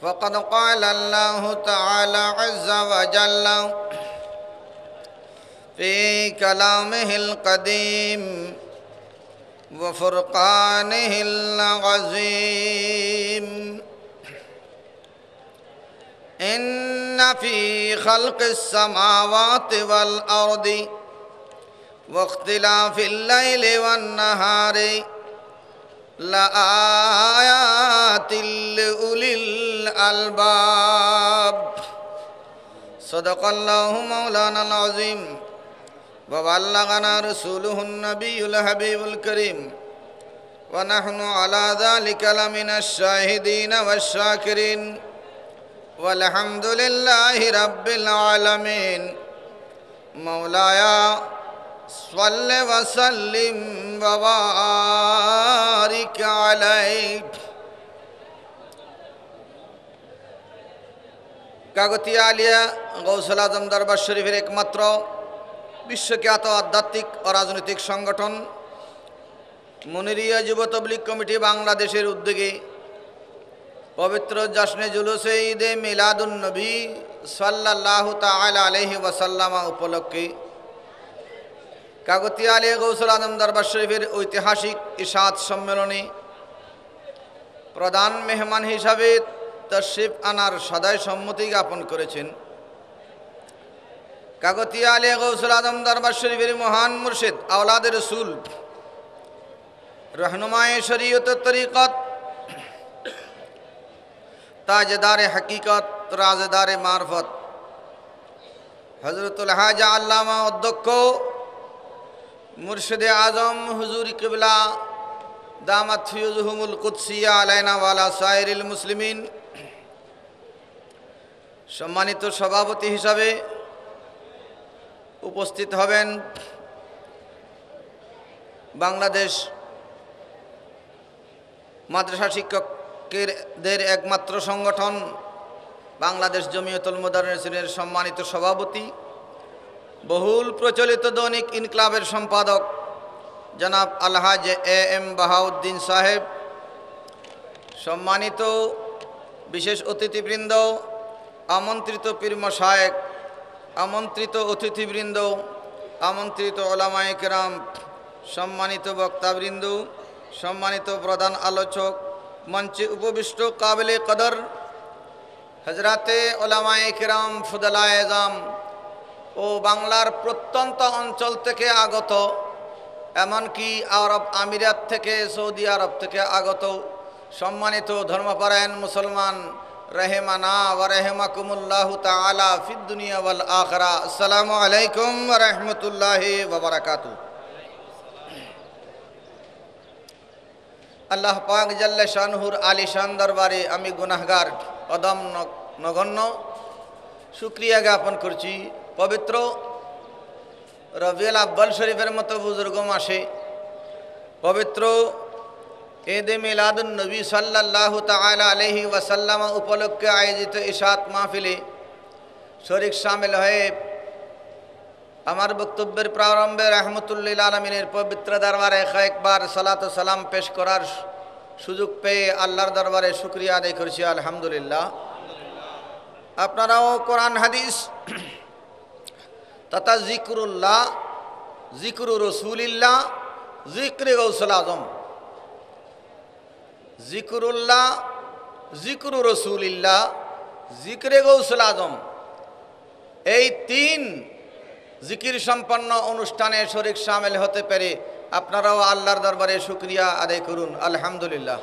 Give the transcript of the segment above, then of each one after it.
فقد قال الله تعالى عز وجل في كلامه القديم وفرقانه العظيم إن في خلق السماوات والأرض واختلاف الليل والنهار لآيات لأولي الألباب صدق الله مولانا العظيم وبلغنا رسوله النبي الحبيب الكريم ونحن على ذلك لمن الشاهدين والشاكرين والحمد لله رب العالمين مولاي صل وسلم وبارك عليه কাগতিয়া আলিয়া গৌসুল আজম দরবার শরীফের একমাত্র বিশ্বখ্যাত আধ্যাত্মিক ও রাজনৈতিক সংগঠন মুনিরিয়া যুব তবলিগ কমিটি বাংলাদেশের উদ্যোগে পবিত্র জশ্নে জুলুসে ঈদে মিলাদুন নবী সাল্লাল্লাহু তাআলা আলাইহি ওয়াসাল্লাম উপলক্ষে কাগতিয়া আলিয়া গৌসুল আজম দরবার শরীফের ঐতিহাসিক ইশাদ সম্মেলনে প্রধান মেহমান হিসাবে তশরিফ আনার সদায় সম্মতি জ্ঞাপন করেছেন কাগতিয়া আলিয়া গৌসুল আজম দরবার শরীফের মহান মুর্শিদ আওলাদে রসুল रहनुमाए शरीयत तरीक़त ताजदार हकीकत राजदार मार्फत हजरतुल हाजा अल्लामा अध्यक्ष मुर्शिद आजम हुजूर किबला दामत फियुज़हुमुल कुद्सिया अलैना वाला साइरिल मुस्लिमीन सम्मानित सभापति हिसाबे उपस्थित हबेन बांग्लादेश মাদ্রাসা শিক্ষকদের একমাত্র সংগঠন বাংলাদেশ জমিয়তুল মুদাররিসিনের সম্মানিত সভাপতি বহুল প্রচলিত দৈনিক ইনকলাবের সম্পাদক জনাব আলহাজ এ এম বাহাউদ্দিন সাহেব, সম্মানিত বিশেষ অতিথিবৃন্দ, আমন্ত্রিত পীর মাশায়েখ, আমন্ত্রিত অতিথিবৃন্দ, আমন্ত্রিত ওলামায়ে কেরাম, সম্মানিত বক্তাবৃন্দ, সম্মানিত প্রধান আলোচক, মঞ্চে উপবিষ্ট কাবিলে কদর হজরাতে ওলামায়ে কেরাম, ফুদালায়ে এজাম ও বাংলার প্রত্যন্ত অঞ্চল থেকে আগত, এমনকি আরব আমিরাত থেকে, সৌদি আরব থেকে আগত সম্মানিত ধর্মপরায়ণ মুসলমান রহেমানা ওয়া রহমাকুমুল্লাহু তাআলা ফিদ দুনিয়া ওয়াল আখিরা। আসসালামু আলাইকুম ওয়া রাহমাতুল্লাহি ওয়া বারাকাতুহু। আল্লাহ পাক জাল্লে শানহুর আলিশান দরবারে আমি গুনাহগার অদম নগণ্য শুকরিয়া জ্ঞাপন করছি। পবিত্র রবিউল আউয়াল শরীফের মতো বুজুর্গ মাসে পবিত্র ঈদে মিলাদুন নবী সাল্লাল্লাহু তাআলা আলাইহি ওয়াসাল্লাম উপলক্ষে আয়োজিত ইশাত মাহফিলে শরীক শামিল হয়ে আমার বক্তব্যের প্রারম্ভে রাহমাতুল্লিল আলামিনের পবিত্র দরবারে কয়েকবার সালাত ও সালাম পেশ করার সুযোগ পেয়ে আল্লাহর দরবারে শুকরিয়া আদায় করছি, আলহামদুলিল্লাহ। আপনারাও কোরআন হাদিস তথা জিকরুল্লাহ, জিকরু রসুলিল্লাহ, জিক্রে গৌসুল আজম, জিকরুল্লাহ, জিকরু রসুলিল্লাহ, জিক্রে গৌসুল আজম, এই তিন জিকির সম্পন্ন অনুষ্ঠানে শরীক শামিল হতে পেরে আপনারাও আল্লাহর দরবারে শুকরিয়া আদায় করুন, আলহামদুলিল্লাহ।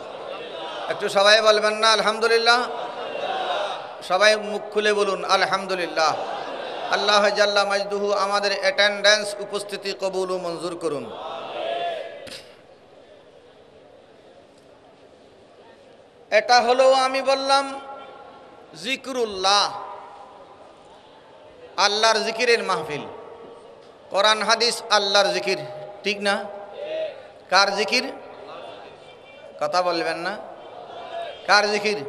একটু সবাই বলবেন না আলহামদুলিল্লাহ? সবাই মুখ খুলে বলুন আলহামদুলিল্লাহ। আল্লাহ জাল্লা মাজদুহু আমাদের অ্যাটেন্ডেন্স, উপস্থিতি কবুল ও মঞ্জুর করুন। এটা হলো আমি বললাম জিকরুল্লাহ, আল্লাহর জিকিরের মাহফিল। কোরআন হাদিস আল্লাহর জিকির, ঠিক না? কার জিকির? কথা বলবেন না? কার জিকির?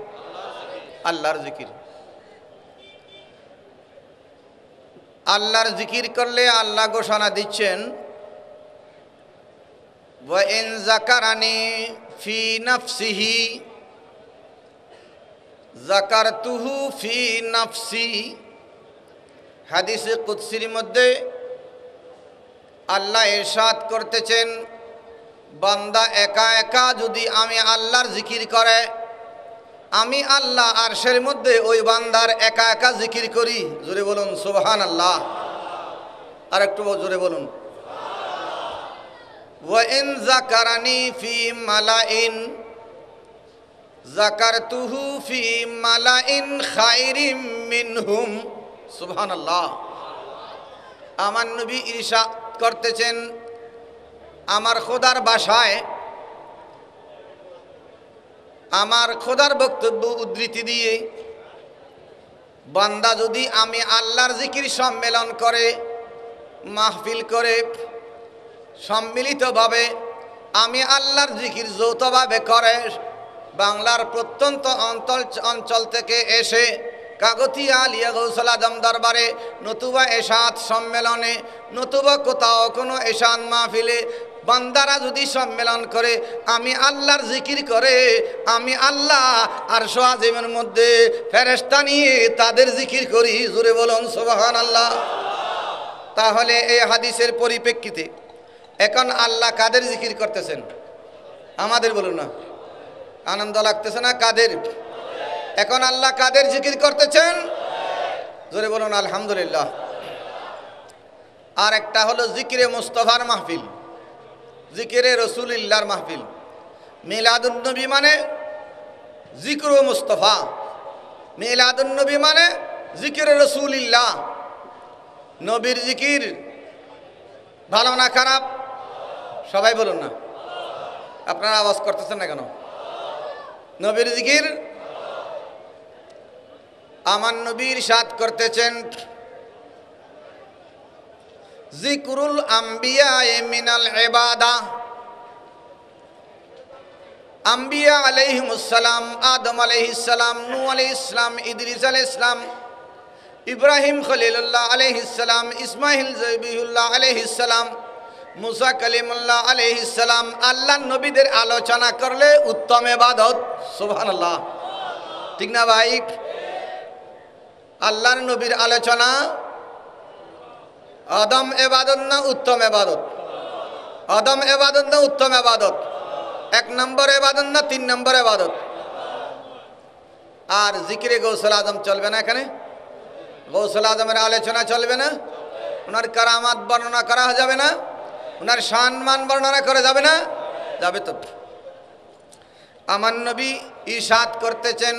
আল্লাহর জিকির। আল্লাহর জিকির করলে আল্লাহ ঘোষণা দিচ্ছেন, ওয়া ইন যাকারানি ফি নাফসিহি যাকারতুহু ফি নাফসি। হাদিসে কুদসির মধ্যে আল্লাহ ইরশাদ করতেছেন, বান্দা একা একা যদি আমি আল্লাহর জিকির করে, আমি আল্লাহ আরশের মধ্যে ওই বান্দার একা একা জিকির করি। জোরে বলুন সুবহানাল্লাহ। আর একটু জোরে বলুন। ওয়া ইন যাকারানি ফি মালাইন যাকারতুহু ফি মালাইন খায়রিম মিনহুম। সুবহানাল্লাহ। আমার নবী ইরশাদ করতেছেন, আমার খোদার ভাষায়, আমার খোদার বক্তব্য উদ্ধৃতি দিয়ে, বান্দা যদি আমি আল্লাহর জিকির সম্মেলন করে, মাহফিল করে, সম্মিলিতভাবে আমি আল্লাহর জিকির যৌথভাবে করে, বাংলার প্রত্যন্ত অঞ্চল থেকে এসে কাগতিয়া আলিয়া গৌসুল আজম দরবারে, নতুবা এশাদ সম্মেলনে, নতুবা কোথাও কোনো এশাদ মাহফিলে বান্দারা যদি সম্মেলন করে, আমি আল্লাহর জিকির করে, আমি আল্লাহ আরশ আজিমের মধ্যে ফেরেশতা নিয়ে তাদের জিকির করি। জোরে বলুন সুবহানাল্লাহ। তাহলে এই হাদিসের পরিপ্রেক্ষিতে এখন আল্লাহ কাদের জিকির করতেছেন? আমাদের বলুন না, আনন্দ লাগতেছে না? কাদের? এখন আল্লাহ কাদের জিকির করতেছেন? জোরে বলুন আলহামদুলিল্লাহ। আর একটা হলো জিকিরে মুস্তাফার মাহফিল, জিকিরে রসুলিল্লাহর মাহফিল। মিলাদুন নবী মানে জিকির মুস্তাফা, মিলাদুন নবী মানে জিকিরে রসুলিল্লাহ। নবীর জিকির ভালো না খারাপ? সবাই বলুন না, আপনারা আওয়াজ করতেছেন না কেন? নবীর জিকির, আমার নবী ইরশাদ করতেছেন, জিকরুল আম্বিয়া মিনাল ইবাদা। আম্বিয়া আলাইহিমুস সালাম, আদম আলাইহিস সালাম, নূহ আলাইহিস সালাম, ইদ্রিস আলাইহিস সালাম, ইব্রাহিম খলিলুল্লাহ আলাইহিস সালাম, ইসমাইল জবিহুল্লাহ আলাইহিস সালাম, মুসা কালিমুল্লাহ আলাইহিস সালাম। আল্লাহর নবীদের আলোচনা করলে উত্তম ইবাদত। সুবহানাল্লাহ, ঠিক না ভাই? আল্লাহর নবীর আলোচনা আদম ইবাদত না উত্তম ইবাদত? আদম ইবাদত না উত্তম ইবাদত? এক নম্বর ইবাদত না তিন নম্বর ইবাদত? আর জিকিরে গৌসুল আজম চলবে না? এখানে গৌসুল আজমের আলোচনা চলবে না? ওনার কারামাত বর্ণনা করা যাবে না? ওনার সম্মান বর্ণনা করা যাবে না? যাবে তো। আমার নবী ইরশাদ করতেছেন,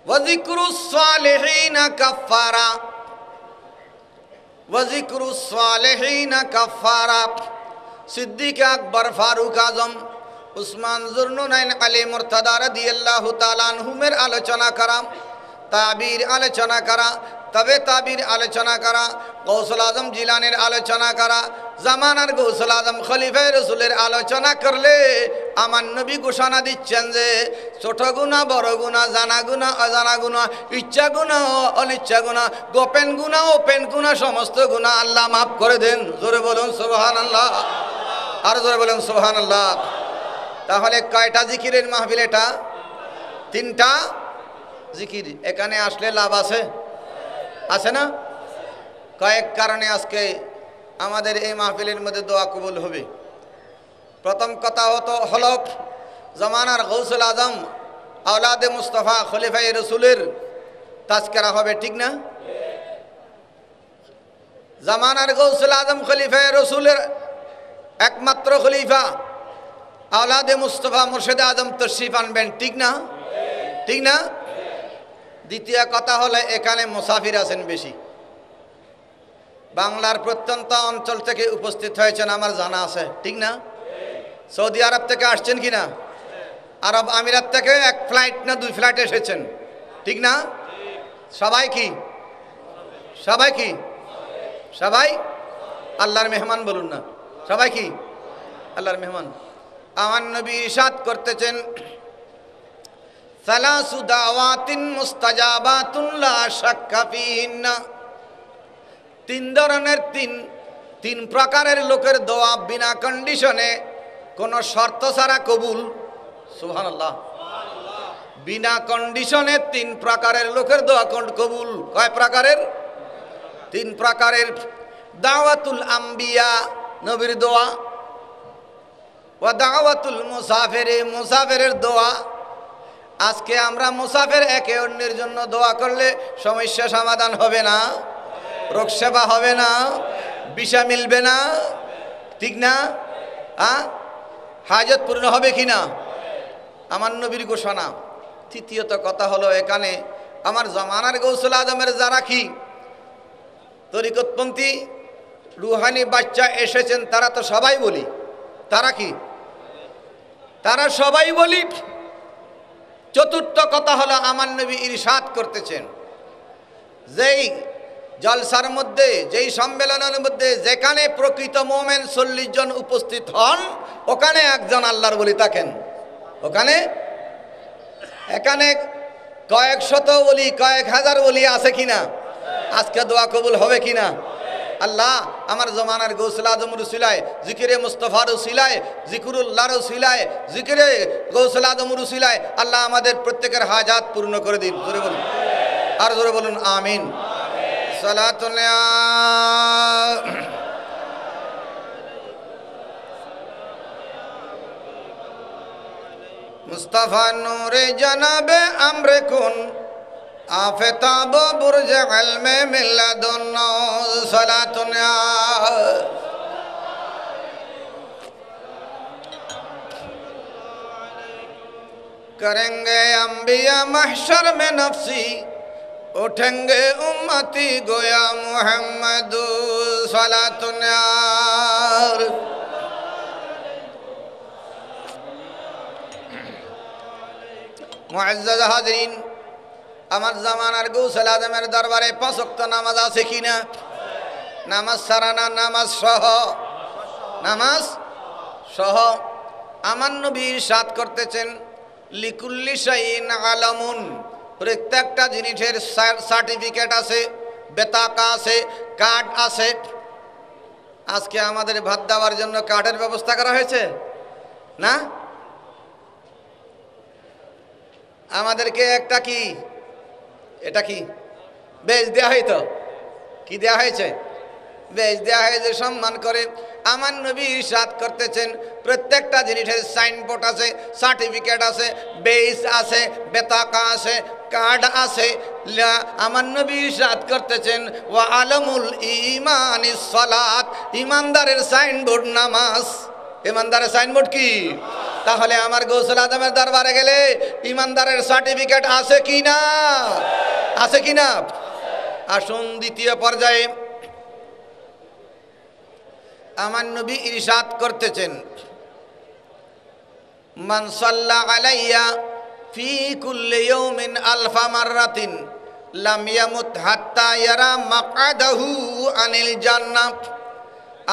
ওয়াজিকরুস সালিহিনা কাফারা, ওয়াজিকরুস সালিহিনা কাফারা। সিদ্দিক আকবর, ফারুক আজম, উসমান জুরনুনাইন, আলী মুরতাদা রাদিয়াল্লাহু তাআলা আনহুমের আলোচনা করা, তাবির আলোচনা করা, তবে তাবির আলোচনা করা, গৌসুল আজম জিলানের আলোচনা করা, জামানার গৌসুল আজম খলিফায়ে রসুলের আলোচনা করলে আমার নবী ঘোষণা দিচ্ছেন যে ছোট গুনাহ, বড় গুনাহ, জানা গুনাহ, অজানা গুনাহ, ইচ্ছা গুনাহ, অনিচ্ছা গুনাহ, গোপন গুনাহ, ওপেন গুনাহ, সমস্ত গুনাহ আল্লাহ মাফ করে দেন। জোরে বলুন সুবহানাল্লাহ। আর জোরে বলুন সুবহানাল্লাহ। তাহলে কয়টা জিকিরের মাহফিল এটা? তিনটা জিকির। এখানে আসলে লাভ আছে? আছে না? কয়েক কারণে আজকে আমাদের এই মাহফিলের মধ্যে দোয়া কবুল হবে। প্রথম কথা হলো জামানার গৌসুল আজম আওলাদে মুস্তাফা খলিফায়ে রসুলের তাজকিরা হবে, ঠিক না? জামানার গৌসুল আজম খলিফায়ে রসুলের একমাত্র খলিফা আওলাদে মুস্তাফা মুর্শিদে আজম তশরিফ আনবেন, ঠিক না? ঠিক না? দ্বিতীয় কথা হলো এখানে মুসাফির আছেন বেশি, বাংলার প্রত্যন্ত অঞ্চল থেকে উপস্থিত হয়েছেন আমার জানা আছে, ঠিক না? সৌদি আরব থেকে আসছেন কিনা? আরব আমিরাত থেকে এক ফ্লাইট না দুই ফ্লাইট এসেছেন, ঠিক না? সবাই কি? সবাই কি? সবাই আল্লাহর মেহমান বলুন না। সবাই কি? আল্লাহর মেহমান। আমার নবী ইরশাদ করতেছেন, সালাসু দাওয়াতিন মুস্তাজাবাতুন লা শাক্কা ফিহিন্না। তিন ধরনের তিন প্রকারের লোকের দোয়া বিনা কন্ডিশনে, কোনো শর্ত ছাড়া কবুল। সুবহানাল্লাহ। বিনা কন্ডিশনে 3 প্রকারের লোকের দোয়া কবুল। কয় প্রকারের? 3 প্রকারের। দাওয়াতুল আম্বিয়া, নবীর দোয়া, ওয়া দাওয়াতুল মুসাফির, মুসাফিরের দোয়া। আজকে আমরা মুসাফির একে অন্যের জন্য দোয়া করলে সমস্যা সমাধান হবে না, রোগ সেবা হবে না, ভিসা মিলবে না, ঠিক না? হাজত পূর্ণ হবে কি না? আমার নবীর ঘোষণা। তৃতীয়ত কথা হলো, এখানে আমার জামানার গৌসুল আজমের যারা কি তরিকতপন্থী রুহানি বাচ্চা এসেছেন, তারা তো সবাই বলি, তারা কি? তারা সবাই বলি। চতুর্থ কথা হলো, আমার নবী ইরশাদ করতেছেন, যেই জলসার মধ্যে, যেই সম্মেলনের মধ্যে যেখানে প্রকৃত মোমেন 40 জন উপস্থিত হন, ওখানে একজন আল্লাহর বলি থাকেন। ওখানে এখানে কয়েক শত বলি, কয়েক হাজার বলি আছে কিনা? আজকে দোয়া কবুল হবে কিনা? আল্লাহ আমার জমানার গৌসুল আজম রুসিলায়, জিকিরে মুস্তফার রুসিলায়, জিকুরুল্লাহর রুসিলায়, জিকিরে গৌসুল আজম রুসিলায় আল্লাহ আমাদের প্রত্যেকের হাজাত পূর্ণ করে দিন। জোরে বলুন, আর জোরে বলুন আমিন। সালাতুন মুস্তাফা নূরে জনাবে আমরে কুন আফতাব বুরজ ইলমে মিল্লাদুন সালাতুন करेंगे अंबिया महशर में नफ्सी उठेंगे उम्मती गोया मुहम्मद सलातुन यार। मुअज्जज़ हाज़रीन, আমার জামানার গৌসুল আজমের দরবারে 5 ওয়াক্ত নামাজ আছে কিনা? নামাজ সারানা, নামাজ সহ, নামাজ সহ। আমার নবী ইরশাদ করতেছেন, লিকুল্লি শাইইন আলামুন, প্রত্যেকটা জিনিসের সার্টিফিকেট আছে, বেতাকা আছে, কার্ড আছে। আজকে আমাদের ভাত দেওয়ার জন্য কার্ডের ব্যবস্থা করা হয়েছে না? আমাদেরকে একটা কি, এটা কি বেজ দেওয়া হয়তো? কি দেওয়া হয়েছে? বেজ দেওয়া হয়েছে, সম্মান করে। আমার নবী ইরশাদ করতেছেন, প্রত্যেকটা জিনিসের সাইনবোর্ড আছে, সার্টিফিকেট আছে, বেজ আছে, বেতাকা আছে, কার্ড আছে। আমার নবী ইরশাদ করতেছেন, ওয়া আলামুল ঈমানিস সালাত, ইমানদারের সাইনবোর্ড নামাজ। ইমানদারের সাইনবোর্ড কি? তাহলে আমার গৌসুল আজমের দরবারে গেলে ইমানদারের সার্টিফিকেট আছে কি না? আছে কি না? আসুন দ্বিতীয় পর্যায়ে। আমার নবী ইরশাদ করতেছেন, মান সাল্লা আলাইয়া ফি কুল্লি ইয়াউমিন আলফা মাররাতিন লাম ইয়ামুত হাত্তা ইয়ারা মাকআদাহু আনিল জান্নাহ।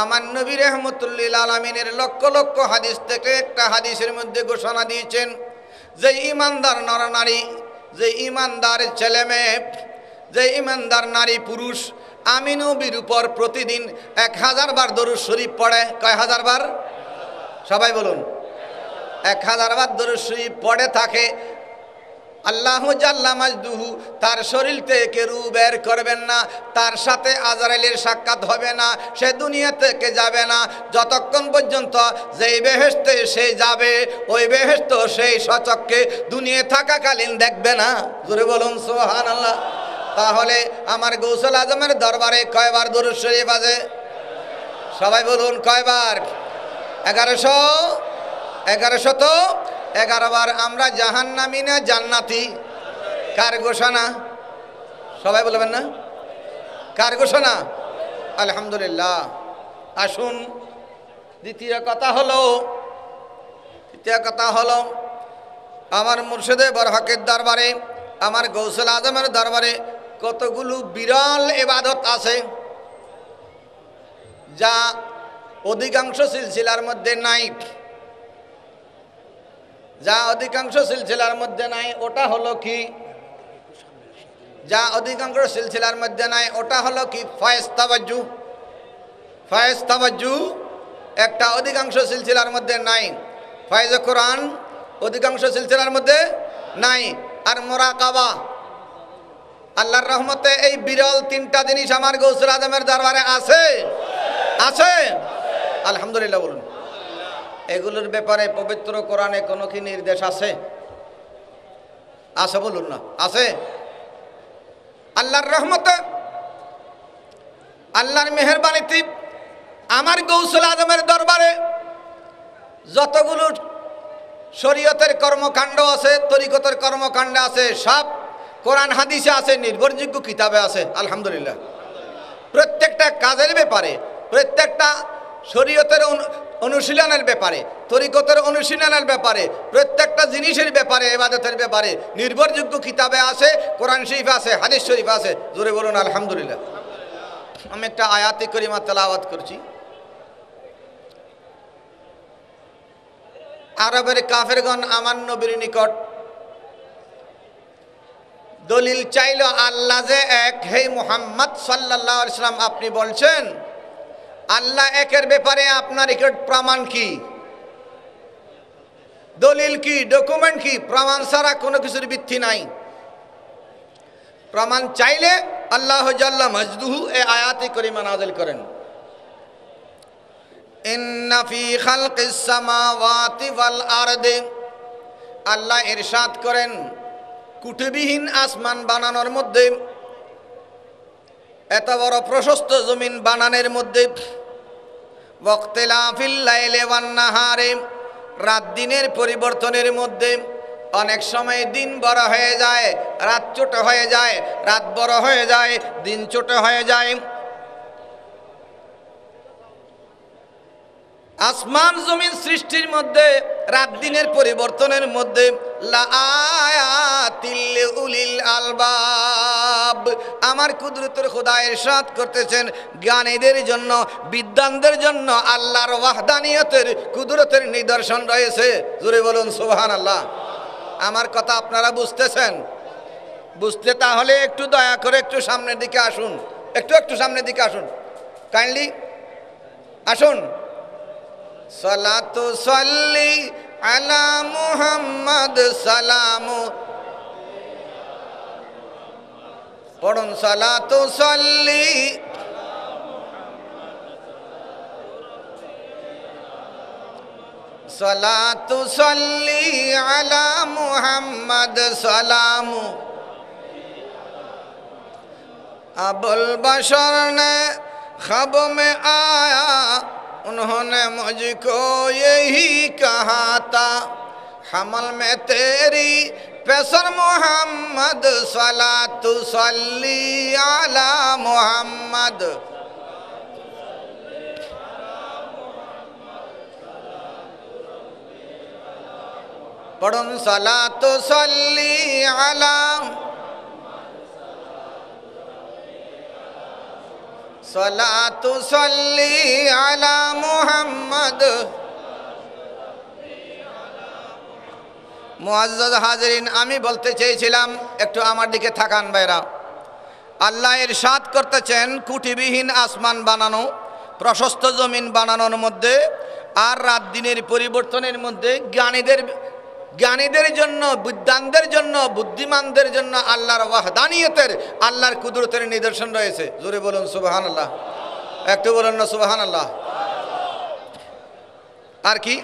আমার নবী রাহমাতুল্লিল আলামিনের লক্ষ লক্ষ হাদিস থেকে একটা হাদিসের মধ্যে ঘোষণা দিয়েছেন, যে ইমানদার নরনারী, যে ইমানদার ছেলে মেয়ে, যে ইমানদার নারী পুরুষ আমি নবীর উপর প্রতিদিন 1000 বার দরুদ শরীফ পড়ে। কয় হাজার বার? সবাই বলুন। 1000 বার দরুদ শরীফ পড়ে থাকে, আল্লাহু জাল্লা মাজদুহু তার শরীর থেকে রূহ বের করবেন না, তার সাথে আজরাইলের সাক্ষাৎ হবে না, সে দুনিয়া থেকে যাবে না যতক্ষণ পর্যন্ত যেই বেহেশতে সে যাবে ওই বেহেশত সেই সচক্ষে দুনিয়া থাকাকালীন দেখবে না। জোরে বলুন সুবহানাল্লাহ। তাহলে আমার গৌসুল আজমের দরবারে কয়বার দরুদ শরীফ আছে? সবাই বলুন কয়বার? 1111 বার। আমরা জাহান্নামী না জান্নাতি? কার ঘোষণা? সবাই বলবেন না? কার ঘোষণা? আলহামদুলিল্লাহ। আসুন দ্বিতীয় কথা হলো আমার মুর্শিদে বরহকের দরবারে, আমার গৌসুল আজমের দরবারে কতগুলো বিরল ইবাদত আছে যা অধিকাংশ সিলসিলার মধ্যে নাই। যা অধিকাংশ সিলসিলার মধ্যে নাই ওটা হলো কি? যা অধিকাংশ সিলসিলার মধ্যে নাই ওটা হলো কি? ফয়েজ তাওয়াজ্জু। ফয়েজ তাওয়াজ্জু একটা অধিকাংশ সিলসিলার মধ্যে নাই। ফয়েজ কোরআন অধিকাংশ সিলসিলার মধ্যে নাই। আর মুরাকাবা, আল্লাহর রহমতে এই বিরল তিনটা জিনিস আমার গৌসুল আজমের দরবারে আছে, আছে আলহামদুলিল্লাহ বলুন। এগুলোর ব্যাপারে পবিত্র কোরআনে কোনো কি নির্দেশ আছে? আছে বলুন না, আছে? আল্লাহর রহমতে, আল্লাহর মেহেরবানিতে আমার গৌসুল আজমের দরবারে যতগুলো শরীয়তের কর্মকাণ্ড আছে, তরিকতের কর্মকাণ্ড আছে, সব কোরআন হাদিসে আছে, নির্ভরযোগ্য কিতাবে আছে আলহামদুলিল্লাহ। প্রত্যেকটা কাজের ব্যাপারে, প্রত্যেকটা শরীয়তের অনুশীলনের ব্যাপারে, তরিকতের অনুশীলনের ব্যাপারে, প্রত্যেকটা জিনিসের ব্যাপারে, ইবাদতের ব্যাপারে নির্ভরযোগ্য কিতাবে আছে, কোরআন শরীফ আছে, হাদিস শরীফ আছে। জোরে বলুন আলহামদুলিল্লাহ। আমি একটা আয়াতে করিমা তেলাওয়াত করছি। আরবের কাফেরগণ আমার নবীর নিকট দলিল চাইল, আল্লাহ যে এক, হে মুহাম্মদ সাল্লাল্লাহু আলাইহি ওয়াসাল্লাম আপনি বলছেন আল্লাহ একের ব্যাপারে আপনার নিকট প্রমাণ কি, দলিল কি, ডকুমেন্ট কি? প্রমাণ ছাড়া কোনো কিছুর ভিত্তি নাই। প্রমাণ চাইলে আল্লাহ জাল্লা মাজদুহু এই আয়াতে করিমা নাযিল করেন, ইন্না ফি খালকিস সামাওয়াতি ওয়াল আরদি, আল্লাহ ইরশাদ করেন কুটিবিহীন আসমান বানানোর মধ্যে, এত বড় প্রশস্ত জমিন বানানোর মধ্যে, ওয়াক্তিলাফিল লাইলি ওয়ান নাহারি, রাত দিনের পরিবর্তনের মধ্যে, অনেক সময় দিন বড় হয়ে যায়, রাত ছোট হয়ে যায়, রাত বড় হয়ে যায়, দিন ছোট হয়ে যায়। আসমান জমিন সৃষ্টির মধ্যে, রাত দিনের পরিবর্তনের মধ্যে লাআয়াতিল লিউলিল আলবাব, আমার কুদরতের খোদা ইরশাদ করতেছেন জ্ঞানীদের জন্য, বিদ্বানদের জন্য আল্লাহর ওয়াহদানিয়তের কুদরতের নিদর্শন রয়েছে। জোরে বলুন সুবহানাল্লাহ। আমার কথা আপনারা বুঝতেছেন? বুঝতে তাহলে একটু দয়া করে একটু সামনের দিকে আসুন, একটু সামনের দিকে আসুন, কাইন্ডলি আসুন। সালাতু সাল্লি আলা মুহাম্মদ, সালামু পড়ুন, সালাতু সাল্লি সালাতু সাল্লি আলা মুহাম্মদ, সালামু अबुल बशर ने ख्वाब में आया, उन्होंने मुझको यही कहा था, हमल में तेरी पैसर मोहम्मद, सलातु सल्ली अला मोहम्मद। पढ़ुन सलातु सल्ली अला, सलातु सल्ली अला मुहम्मद। মুআজ্জাজ হাজিরিন, আমি বলতে চেয়েছিলাম, একটু আমার দিকে তাকান ভাইরা। আল্লাহ ইরশাদ করতেছেন কুটিবিহীন আসমান বানানো, প্রশস্ত জমিন বানানোর মধ্যে, আর রাত দিনের পরিবর্তনের মধ্যে জ্ঞানীদের জন্য, বিদ্বানদের জন্য, বুদ্ধিমানদের জন্য আল্লাহর ওয়াহদানিয়তের, আল্লাহর কুদরতের নিদর্শন রয়েছে। জোরে বলুন সুবহানাল্লাহ, একটু বলুন না সুবহানাল্লাহ। আর কি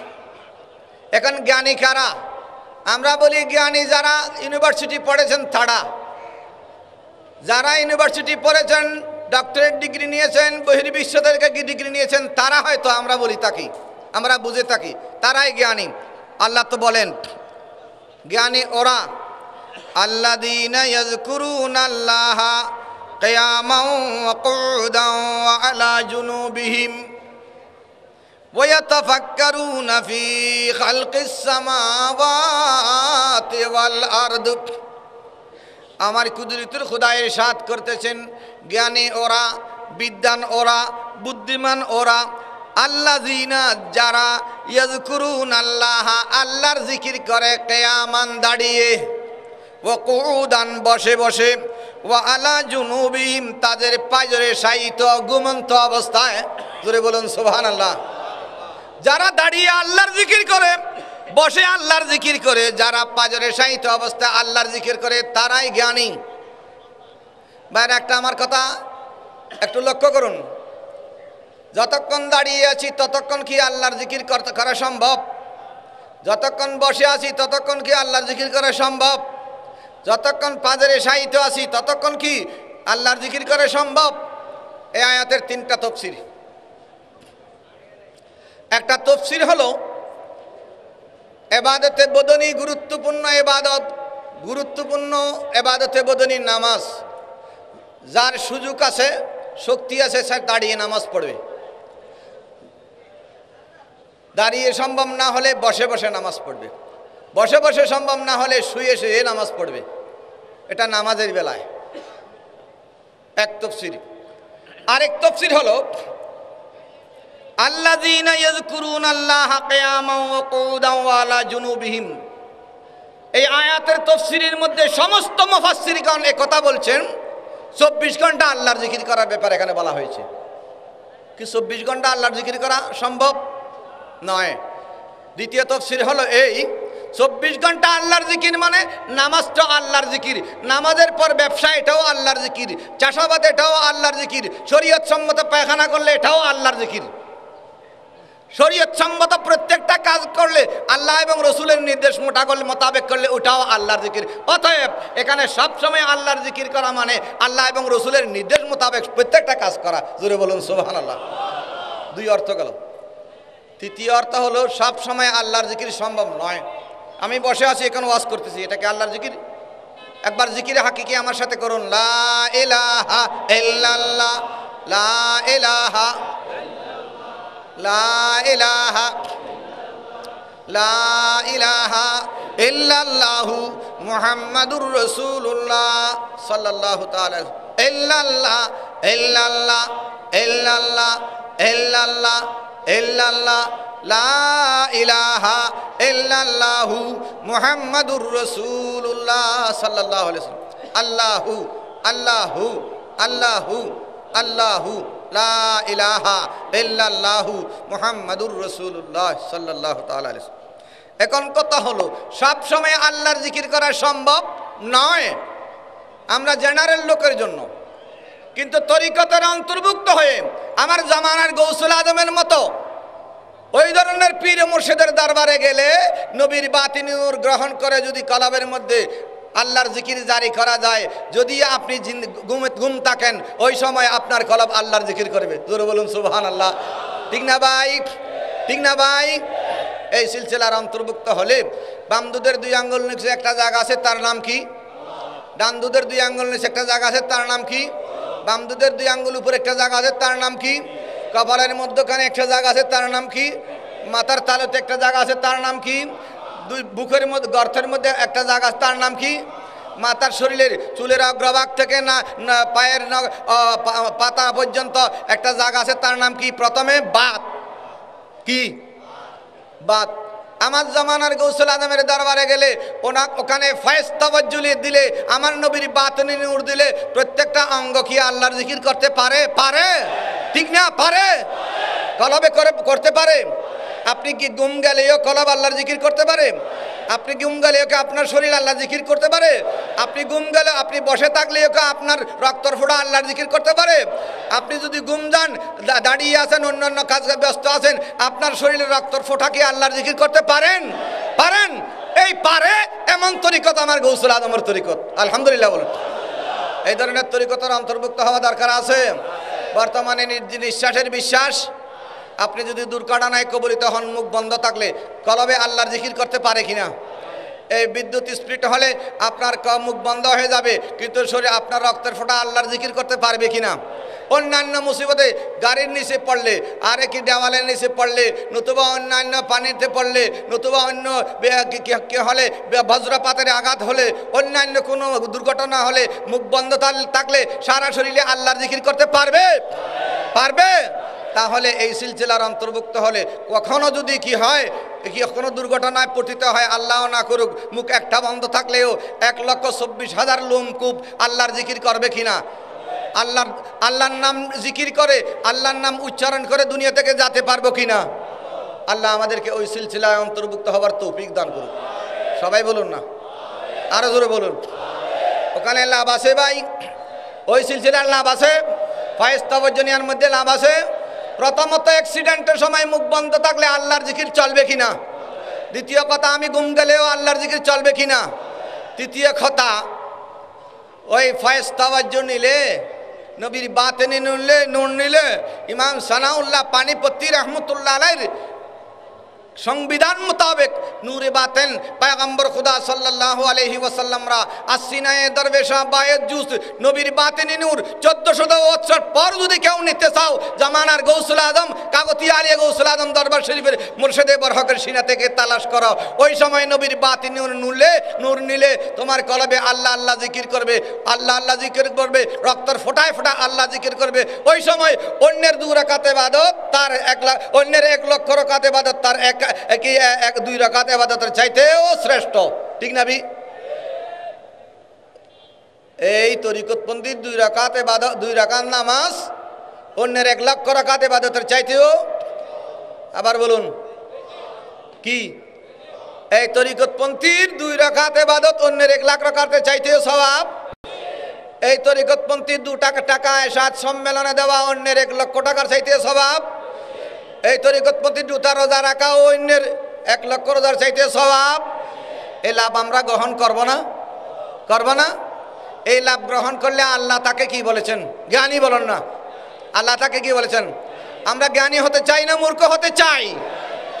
এখন জ্ঞানী কারা? আমরা বলি জ্ঞানী যারা ইউনিভার্সিটি পড়েছেন তারা, যারা ইউনিভার্সিটি পড়েছেন, ডক্টরেট ডিগ্রি নিয়েছেন, বহির্বিশ্ব থেকে ডিগ্রি নিয়েছেন, তারা হয়তো আমরা বলি থাকি, আমরা বুঝে থাকি তারাই জ্ঞানী। আল্লাহ তো বলেন জ্ঞানী ওরা, আল্লাযীনা ইয়াযকুরুনাল্লাহা কিয়ামান ওয়া কুউদান ওয়া আলা জুনুবিহিম ওয়া ইয়াতাফাক্কারুনা ফি খালকিস সামাওয়াতি ওয়াল আরদ। আমার কুদরতের খোদা ইরশাদ করতেছেন জ্ঞানী ওরা, বিদ্বান ওরা, বুদ্ধিমান ওরা, আল্লাযীনা যারা ইয়াযকুরুনাল্লাহ আল্লাহর জিকির করে, কিয়ামান দাঁড়িয়ে, ওয়া কুউদান বসে বসে, ওয়া আলা জুনুবিহিম তাদের পাজরে শায়িত ঘুমন্ত অবস্থায়। জোরে বলুন সুবহানাল্লাহ। যারা দাঁড়িয়ে আল্লাহর জিকির করে, বসে আল্লাহর জিকির করে, যারা পাজরে শায়িত অবস্থায় আল্লাহর জিকির করে তারাই জ্ঞানী। বাইরে একটা আমার কথা একটু লক্ষ্য করুন, যতক্ষণ দাঁড়িয়ে আছি ততক্ষণ কি আল্লাহর জিকির করা সম্ভব? যতক্ষণ বসে আছি ততক্ষণ কি আল্লাহর জিকির করা সম্ভব? যতক্ষণ পাজরে শায়িত আছি ততক্ষণ কি আল্লাহর জিকির করা সম্ভব? এই আয়াতের তিনটা তাফসীর। একটা তাফসীর হলো ইবাদতে বদনী গুরুত্বপূর্ণ ইবাদত, গুরুত্বপূর্ণ ইবাদতে বদনী নামাজ। যার সুযোগ আছে, শক্তি আছে, সে দাঁড়িয়ে নামাজ পড়বে। দাঁড়িয়ে সম্ভব না হলে বসে বসে নামাজ পড়বে, বসে বসে সম্ভব না হলে শুয়ে শুয়ে নামাজ পড়বে। এটা নামাজের বেলায় এক তাফসীর। আরেক তাফসীর হলো আল্লাযীনা ইয়াযকুরুনাল্লাহা কিয়ামান ওয়া কুউদান ওয়া আলা জুনুবিহিম। এই আয়াতের তাফসীরের মধ্যে সমস্ত মুফাসসিরগণ একথা বলছেন, 24 ঘন্টা আল্লাহর জিকির করার ব্যাপারে এখানে বলা হয়েছে। কি 24 ঘন্টা আল্লাহর জিকির করা সম্ভব নয়? দ্বিতীয় তাফসীর হলো এই, 24 ঘন্টা আল্লাহর জিকির মানে নামাজটা আল্লাহর জিকির, নামাজের পর ব্যবসা এটাও আল্লাহর জিকির, চাষাবাদ এটাও আল্লাহর জিকির, শরীয়ত সম্মত পায়খানা করলে এটাও আল্লাহর জিকির, শরীয়ত সম্মত প্রত্যেকটা কাজ করলে আল্লাহ এবং রসুলের নির্দেশ মোতাবেক করলে ওটাও আল্লাহর জিকির। অতএব এখানে সবসময় আল্লাহর জিকির করা মানে আল্লাহ এবং রসুলের নির্দেশ মোতাবেক প্রত্যেকটা কাজ করা। জোরে বলুন সুবহানাল্লাহ। দুই অর্থ গেল। তৃতীয় অর্থ হলো সব সময় আল্লাহর জিকির সম্ভব নয়। আমি বসে আছি এখন ওয়াজ করতেছি, এটা কি আল্লাহর জিকির? একবার জিকিরে হাকিকি আমার সাথে করুন, লা ইলাহা ইল্লাল্লাহ, লা ইলাহা, লা ইলাহা, লা ইলাহা ইল্লাল্লাহু মুহাম্মাদুর রাসূলুল্লাহ সাল্লাল্লাহু তাআলা, ইল্লাল্লাহ ইল্লাল্লাহ ইল্লাল্লাহ ইল্লাল্লাহ ইল্লাল্লাহ, লা ইলাহা ইল্লাল্লাহু মুহাম্মাদুর রাসূলুল্লাহ সাল্লাল্লাহু আলাইহি ওয়াসাল্লাম, আল্লাহু আল্লাহু আল্লাহু আল্লাহু, লা ইলাহা ইল্লাল্লাহু মুহাম্মাদুর রাসূলুল্লাহ সাল্লাল্লাহু তাআলা আলাইহি ওয়াসাল্লাম। এখন কথা হলো সব সময় আল্লাহর জিকির করা সম্ভব নয় আমরা জেনারেল লোকের জন্য, কিন্তু তরিকতের অন্তর্ভুক্ত হয়ে আমার জামানার গৌসুল আজমের মতো ওই ধরনের পীর মুর্শিদের দরবারে গেলে নবীর বাতিনি নূর গ্রহণ করে যদি কলবের মধ্যে আল্লাহর জিকির জারি করা যায়, যদি আপনি ঘুম থাকেন ওই সময় আপনার কলব আল্লাহর জিকির করবে। জোরে বলুন সুবহানাল্লাহ। ঠিক না ভাই? ঠিক না ভাই? এই সিলসিলার অন্তর্ভুক্ত হলে বাম দুধের 2 আঙ্গুল নিচে একটা জায়গা আছে, তার নাম কি? ডান দুধের 2 আঙ্গুল নিচে একটা জায়গা আছে, তার নাম কি? বাম দুধের 2 আঙ্গুল উপরে একটা জায়গা আছে, তার নাম কি? কপালের মধ্যখানে একটা জায়গা আছে, তার নাম কি? মাথার তালুতে একটা জায়গা আছে, তার নাম কি? বুকের মধ্যে গর্তের মধ্যে একটা জায়গা আছে, তার নাম কি? মাথার শরীরের চুলের অগ্রভাগ থেকে না পায়ের পাতা পর্যন্ত একটা জায়গা আছে, তার নাম কি? প্রথমে বাত। কি? বাত। আমার জামানার গৌসুল আজমের দরবারে গেলে ওখানে ফয়েজ তাওয়াজ্জুলি দিলে, আমার নবীর বাতিনি নূর দিলে প্রত্যেকটা অঙ্গ কি আল্লাহর জিকির করতে পারে? পারে। ঠিক না? পারে। কলবে করতে পারে। আপনি কি গুম গেলেও কলব আল্লাহর জিকির করতে পারে? আপনি গুম গেলেও কি আপনার শরীর আল্লাহর জিকির করতে পারে? আপনি গুম গেলে আপনি বসে থাকলেও কি আপনার রক্তর ফোঁটা আল্লাহর জিকির করতে পারে? আপনি যদি গুম যান, দাঁড়িয়ে আছেন, অন্যান্য কাজে ব্যস্ত আছেন, আপনার শরীরে রক্তর ফোঁটা কি আল্লাহর জিকির করতে পারেন? পারেন। এই পারে এমন তরিকত আমার গৌসুল আজমের তরিকত। আলহামদুলিল্লাহ বলুন। এই ধরনের তরিকতের অন্তর্ভুক্ত হওয়া দরকার আছে। বর্তমানে নিঃশ্বাসের বিশ্বাস, আপনি যদি দুর্ঘটনায় কবলিত হন, মুখ বন্ধ থাকলে কলবে আল্লাহর জিকির করতে পারে কিনা? এই বিদ্যুৎ স্পৃষ্ট হলে আপনার মুখ বন্ধ হয়ে যাবে, কিন্তু শরীরে আপনার রক্তের ফোঁটা আল্লাহর জিকির করতে পারবে কিনা? অন্যান্য মুসিবতে গাড়ির নিচে পড়লে, আরে কি দেওয়ালের নিচে পড়লে, নতুবা অন্যান্য পানিতে পড়লে, নতুবা অন্য হলে, বজ্রপাতের আঘাত হলে, অন্যান্য কোনো দুর্ঘটনা হলে মুখ বন্ধ থাকলে সারা শরীরে আল্লাহর জিকির করতে পারবে? পারবে। তাহলে এই সিলসিলার অন্তর্ভুক্ত হলে কখনো যদি কি হয়, কি কোনো দুর্ঘটনায় পতিত হয়, আল্লাহ না করুক, মুখ একটা বন্ধ থাকলেও 1,24,000 লোমকূপ আল্লাহর জিকির করবে কিনা? আল্লাহর নাম জিকির করে, আল্লাহর নাম উচ্চারণ করে দুনিয়া থেকে যেতে পারবো কিনা? আল্লাহ আমাদেরকে ওই সিলসিলায় অন্তর্ভুক্ত হবার তৌফিক দান করুন। সবাই বলুন না, আরো জোরে বলুন। ওখানে লাভ আছে ভাই, ওই সিলসিলার লাভ আছে, ফয়েজ তাওয়াজ্জুনিয়ার মধ্যে লাভ আছে। প্রথমত অ্যাক্সিডেন্টের সময় মুখ বন্ধ থাকলে আল্লাহর জিকির চলবে কিনা। দ্বিতীয় কথা, আমি ঘুম গেলেও আল্লাহর জিকির চলবে কিনা। তৃতীয় কথা, ওই ফয়েজ তাওয়াজ্জু নিলে, নবীর বাতেনে নূর নিলে, ইমাম সানাউল্লাহ পানিপত্তি রহমতুল্লাহ আলাইহির সংবিধান মোতাবেক নূরে বাতেন পয়গম্বর খুদা সাল্লাল্লাহু আলাইহি ওয়াসাল্লামরা আসিনায়ে দরবেশা বায়েত জুস নবীর বাতেনে নূর 1400 বছর পর যদি কেউ নিতে চাও, জামানার গৌসুল আজম কাগতিয়া আলী গৌসুল আজম দরবার শরীফের মুর্শিদে বরহকের সিনা থেকে তালাশ করো। ওই সময় নবীর বাতেনে নূর নিলে তোমার কলবে আল্লাহ আল্লাহ জিকির করবে, আল্লাহ আল্লাহ জিকির করবে, রক্তর ফোঁটায় ফোঁটা আল্লাহ জিকির করবে। ওই সময় অন্যের 2 রাকাত ইবাদত তার 1 লাখ, অন্যের 1 লক্ষ রাকাত ইবাদত তার 2 রাকাত ইবাদতের চাইতেও শ্রেষ্ঠ। ঠিক না? এই তরিকতপন্থীর 2 রাকাত ইবাদত, 2 রাকাত নামাজ অন্যের 1 লক্ষ রাকাত ইবাদতের চাইতেও, আবার বলুন কি, এই তরিকতপন্থীর 2 রাকাত ইবাদত অন্যের 1 লাখ রাকাতের চাইতেও সওয়াব। এই তরিকতপন্থীর 2 টাকা এসাত সম্মেলনে দেওয়া অন্যের 1 লক্ষ টাকার চাইতেও সওয়াব। এই তরিকতপন্থীর 2টা রোজা রাখা অন্যের 1 লক্ষ রোজার চাইতে সওয়াব। এই লাভ আমরা গ্রহণ করব না? করব না? এই লাভ গ্রহণ করলে আল্লাহ তাকে কি বলেছেন? জ্ঞানী বলেন না, আল্লাহ তাকে কি বলেছেন? আমরা জ্ঞানী হতে চাই না মূর্খ হতে চাই?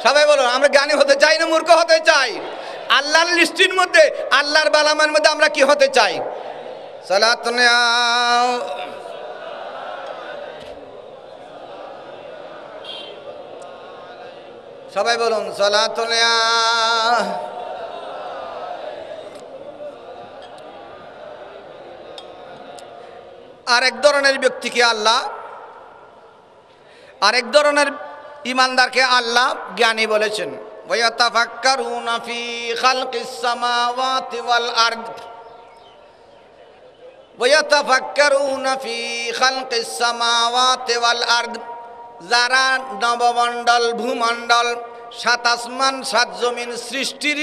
সবাই বলুন, আমরা জ্ঞানী হতে চাই না মূর্খ হতে চাই? আল্লাহর লিস্টির মধ্যে, আল্লাহর বালামের মধ্যে আমরা কি হতে চাই? সালাতুন সবাই বলুন সালাতুন। আরেক ধরনের ব্যক্তিকে আল্লাহ, আরেক ধরনের ইমানদারকে আল্লাহ জ্ঞানী বলেছেন। ওয়াতাফাক্কারুনা ফি খালকিস সামাওয়াতি ওয়াল আরদ, ওয়াতাফাক্কারুনা ফি খালকিস সামাওয়াতি ওয়াল আরদ। যারা নবমণ্ডল, ভূমণ্ডল, 7 আসমান 7 জমিন সৃষ্টির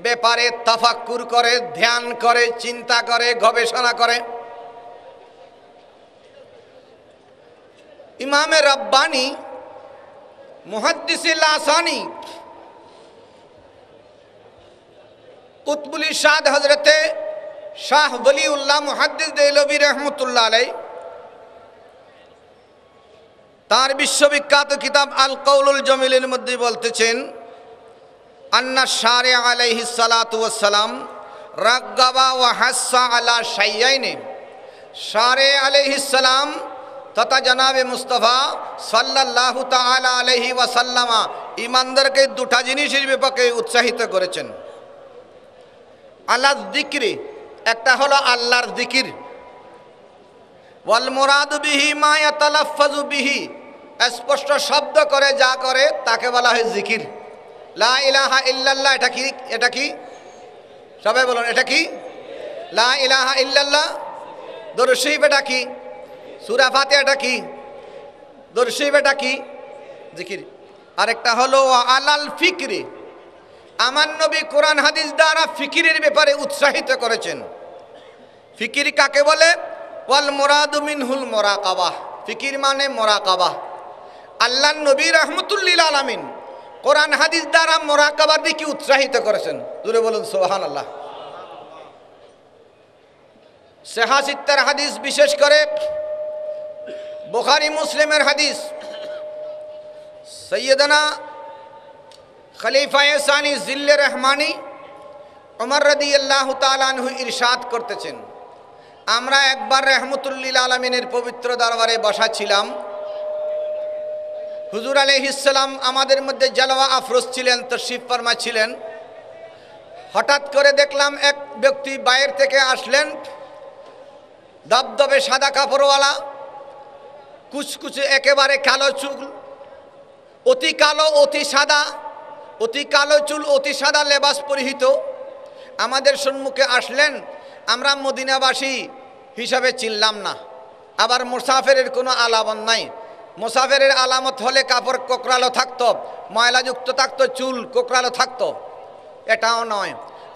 ব্যাপারে তাফাক্কুর করে, ধ্যান করে, চিন্তা করে, গবেষণা করে। ইমামে রব্বানি মুহাদ্দিসে লাসানি কুতবুল ইরশাদ হযরতে শাহ ওলিউল্লাহ মুহাদ্দিস দেহলভী রহমতুল্লাহ আলাইহি তার বিশ্ববিখ্যাত কিতাব আল কওলুল জমিলের মধ্যে বলতেছেন, আন্না শারে আলাইহিস সালাতু ওয়াস সালাম রাগ্গাবা ওয়া হাসসা আলা শাইয়াইনি। শারে আলাইহিস সালাম তথা জনাবে মুস্তাফা সাল্লাল্লাহু তাআলা আলাইহি ওয়াসাল্লামা ইমানদারকে 2টা জিনিসের ব্যাপারে উৎসাহিত করেছেন। আল্লাহর যিকরি, একটা হলো আল্লাহর যিকির, ওয়াল মুরাদু বিহি মা ইয়াতালাফফাজু বিহি, স্পষ্ট শব্দ করে যা করে তাকে বলা হয় জিকির। লা ইলাহা ইল্লাল্লাহ, এটা কি? এটা কি? সবাই বলুন, এটা কি? লা ইলাহা ইল্লাল্লাহ। দরুদ শরীফ এটা কি? সূরা ফাতিহা এটা কি? দরুদ শরীফ এটা কি? জিকির। আরেকটা হলো আলাল ফিকরি, আমার নবী কোরআন হাদিস দ্বারা ফিকিরের ব্যাপারে উৎসাহিত করেছেন। ফিকির কাকে বলে? ওয়াল মুরাদু মিনহুল মুরাকাবাহ, ফিকির মানে মুরাকাবাহ। আল্লাহর নবী রাহমাতুল্লিল আলামিন কোরআন হাদিস দ্বারা মুরাকাবার দিকে উৎসাহিত করেছেন। জোরে বলুন সুবহানাল্লাহ। সহিহ হাদিস, বিশেষ করে বুখারী মুসলিমের হাদিস, সৈয়দনা খলিফায়ে সানি জিল্লে রহমানি ওমর রাদিয়াল্লাহু তাআলা আনহু ইরশাদ করতেছেন, আমরা একবার রহমতুল্লিল আলমিনের পবিত্র দরবারে বসা ছিলাম। হুজুর আলাইহিস সালাম আমাদের মধ্যে জালওয়া আফরোজ ছিলেন, তশরিফ ফরমা ছিলেন। হঠাৎ করে দেখলাম এক ব্যক্তি বাইরে থেকে আসলেন, দবদবে সাদা কাপড়ওয়ালা, কুচকুচে একেবারে কালো চুল, অতি কালো, অতি সাদা, অতি কালো চুল, অতি সাদা লেবাস পরিহিত আমাদের সম্মুখে আসলেন। আমরা মদিনাবাসী হিসাবে চিনলাম না, আবার মুসাফিরের কোনো আলাপন নাই। মুসাফিরের আলামত হলে কাপড় কোকড়ালো থাকতো, ময়লাযুক্ত থাকতো, চুল কোকড়ালো থাকতো, এটাও নয়।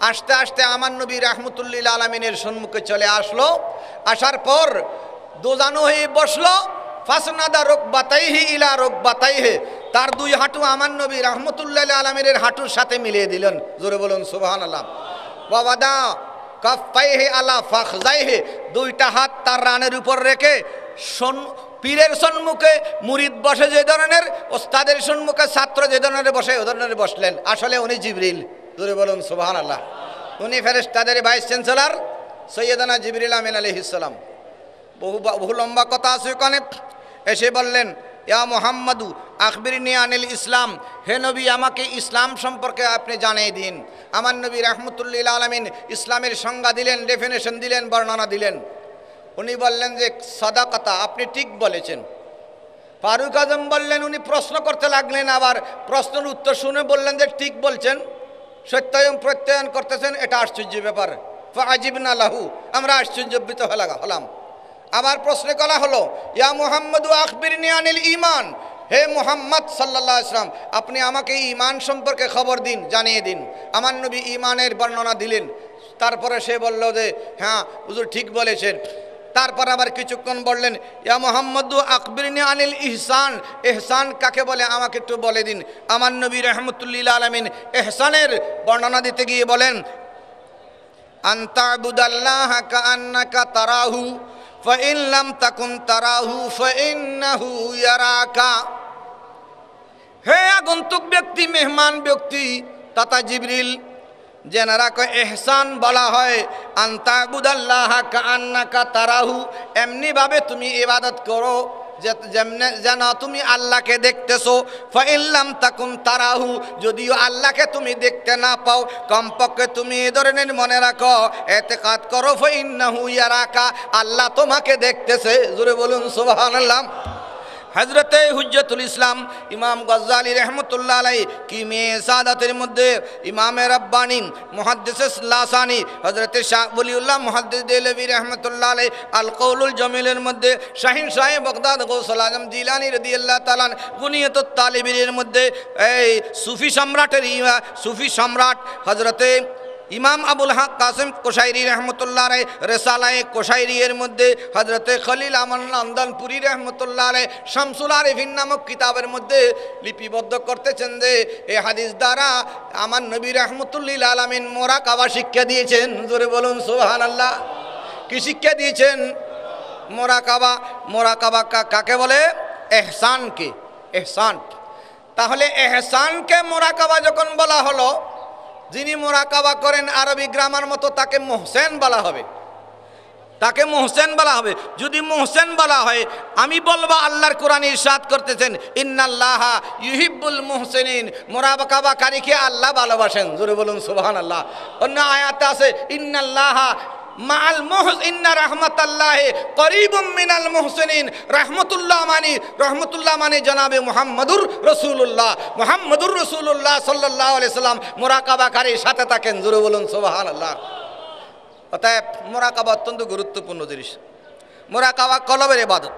আস্তে আস্তে আমার নবী রাহমাতুল্লিল আলামিনের সম্মুখে চলে আসলো। আসার পর দোজানো হয়ে বসলো। ফাসনাদা রুকবাতাইহি ইলা রুকবাতাইহি, তার দুই হাঁটু আমার নবী রাহমাতুল্লিল আলামিনের হাঁটুর সাথে মিলিয়ে দিলেন। জোরে বলুন সুবহানাল্লাহ। ওয়াদা কাফাইহি আলা ফাখজাইহি, দুইটা হাত তার রানের উপর রেখে পীরের সম্মুখে মুরিদ বসে যে ধরনের, ওস্তাদের সম্মুখে ছাত্র যে ধরনের বসে ও ধরনের বসলেন। আসলে উনি জিবরিল। জোরে বলুন সুবহানাল্লাহ। উনি ফেরেশতাদের ভাইস চ্যান্সেলর সৈয়দনা জিবরিল আমিন আলাইহিস সালাম। বহু লম্বা কথা আছে ওখানে। এসে বললেন, ইয়া মুহাম্মাদু আখবিরনি আনিল ইসলাম, হে নবী আমাকে ইসলাম সম্পর্কে আপনি জানিয়ে দিন। আমার নবী রাহমাতুল্লিল আলামিন ইসলামের সংজ্ঞা দিলেন, ডেফিনেশন দিলেন, বর্ণনা দিলেন। উনি বললেন যে সাদাকাতা, আপনি ঠিক বলেছেন। ফারুক আজম বললেন, উনি প্রশ্ন করতে লাগলেন, আবার প্রশ্নের উত্তর শুনে বললেন যে ঠিক বলছেন, সত্যায়ন প্রত্যয়ন করতেছেন, এটা আশ্চর্য ব্যাপার। ফাআজিবনা লাহু, আমরা আশ্চর্যবিত হলাম। আবার প্রশ্ন করা হলো, ইয়া মুহাম্মাদু আখবিরনি আনিল ঈমান, হে মুহাম্মদ সাল্লাল্লাহু আলাইহি ওয়াসাল্লাম আপনি আমাকে ঈমান সম্পর্কে খবর দিন, জানিয়ে দিন। আমার নবী ঈমানের বর্ণনা দিলেন। তারপরে সে বলল যে হ্যাঁ হুজুর ঠিক বলেছেন। তারপর আবার কিছুক্ষণ বললেন, ইয়া মুহাম্মাদু আখবিরনি আনিল ইহসান, ইহসান কাকে বলে আমাকে একটু বলে দিন। আমার নবী রাহমাতুল্লিল আলামিন ইহসানের বর্ণনা দিতে গিয়ে বলেন, আনতা'বুদাল্লাহা কাআন্নাকা তারাহু ফাইন লাম তাকুন তারাহু ফাইন্নাহু ইয়ারাকা। হে আগন্তুক ব্যক্তি, মেহমান ব্যক্তি তথা জিবরিল, জেনে রাখো ইহসান বলা হয় আনতা'বুদাল্লাহা কাআন্নাকা তারাহু, এমনিভাবে তুমি ইবাদত করো যেন তুমি আল্লাহকে দেখতেছো। ফাইন লাম তাকুন তারাহু, যদিও আল্লাহকে তুমি দেখতে না পাও, কমপক্ষে তুমি এ ধরনের মনে রাখো, এতেকাদ করো ফাইন্নাহু ইয়ারাকা, আল্লাহ তোমাকে দেখতেছে। জোরে বলুন সুবহানাল্লাহ। হযরতে হুজ্জতুল ইসলাম ইমাম গজ্জালী রহমতুল্লাহ আলাইহি কিমিয়ে সাদাতের মধ্যে ইমামে রব্বানি মুহাদ্দিস লাসানি হযরতে শাহ ওলিউল্লাহ মুহাদ্দিস দেহলভী রহমতুল্লাহ আলাইহি আল কৌলুল জমিলের মধ্যে শাহিন শাহে বাগদাদ গৌসুল আজম জিলানী রাদিয়াল্লাহু তাআলা গুনিয়াতুত তালিবিনের মধ্যে এই সুফি সম্রাট হযরতে ইমাম আবুল হক কাসিম কোশাইরি রহমতুল্লাহ আলাইহি রিসালায়ে কোশাইরির মধ্যে হযরতে খলিল আমান নন্দনপুরি রহমতুল্লাহ আলাইহি শামসুল আরিফিন নামক কিতাবের মধ্যে লিপিবদ্ধ করতেছেন যে এই হাদিস দ্বারা আমার নবী রাহমাতুল্লিল আলামিন মুরাকাবা শিক্ষা দিয়েছেন। জোরে বলুন সুবহানাল্লাহ। কি শিক্ষা দিয়েছেন? মুরাকাবা কাকে বলে? ইহসানকে। ইহসান, তাহলে ইহসানকে মুরাকাবা যখন বলা হলো, যিনি মুরাকাবা করেন আরবি গ্রামার মতো তাকে মুহসেন বলা হবে, তাকে মুহসেন বলা হবে। যদি মুহসেন বলা হয়, আমি বলবো আল্লাহর কোরআন ইরশাদ করতেছেন ইন্নাল্লাহা ইউহিব্বুল মুহসিনিন, মুরাকাবাকারীকে আল্লাহ ভালোবাসেন। জোরে বলুন সুবহানাল্লাহ। অন্য আয়াতে আছে ইন্নাল্লাহা মাআল ইন্না রাহমাতাল্লাহি করিবুম মিনাল মুহসিনিন। রহমতুল্লাহ মানে জনাবে মুহাম্মদুর রাসূলুল্লাহ সাল্লাল্লাহু আলাইহি সাল্লাম মুরাকাবাকারীর সাথে থাকেন। জোরে বলুন সুবহানাল্লাহ। অতএব মুরাকাবা অত্যন্ত গুরুত্বপূর্ণ জিনিস। মুরাকাবা কলবের ইবাদত,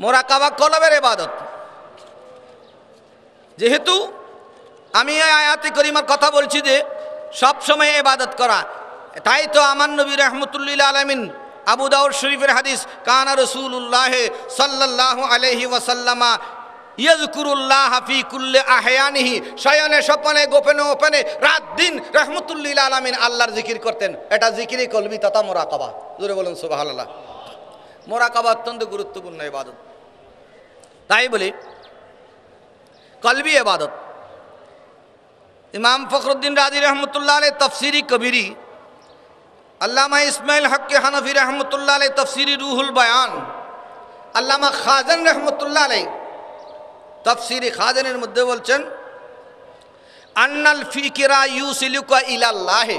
মুরাকাবা কলবের ইবাদত। যেহেতু আমি এই আয়াতে করিমার কথা বলছি যে সব সময় ইবাদত করা, তাই তো আমার নবী রাহমাতুল্লিল আলামিন আবু দাউদ শরীফের হাদিস কানা রাসূলুল্লাহ সাল্লাল্লাহু আলাইহি ওয়াসাল্লামা ইয়াজকুরুল্লাহ ফি কুল্লি আহয়ানিহি, শয়নে স্বপনে গোপনে ওপেনে রাত দিন রাহমাতুল্লিল আলামিন আল্লাহর জিকির করতেন। এটা জিকিরে কলবি তথা মুরাকাবা। জোরে বলুন সুবহানাল্লাহ। মুরাকাবা অত্যন্ত গুরুত্বপূর্ণ ইবাদত। তাই বলি কলবি ইবাদত। ইমাম ফখরুদ্দিন রাজি রহমতুল্লাহ আলাইহি তাফসিরি কবিরি, আল্লামা ইসমাইল হক হানফি রহমতুল্লাহ আলাইহি তাফসিরি রুহুল বয়ান, আল্লামা খাজান রহমতুল্লাহ আলাইহি তাফসিরি খাজানের মধ্যে বলছেন আন্নাল ফিকিরা ইউসিলুকা ইলাল্লাহ,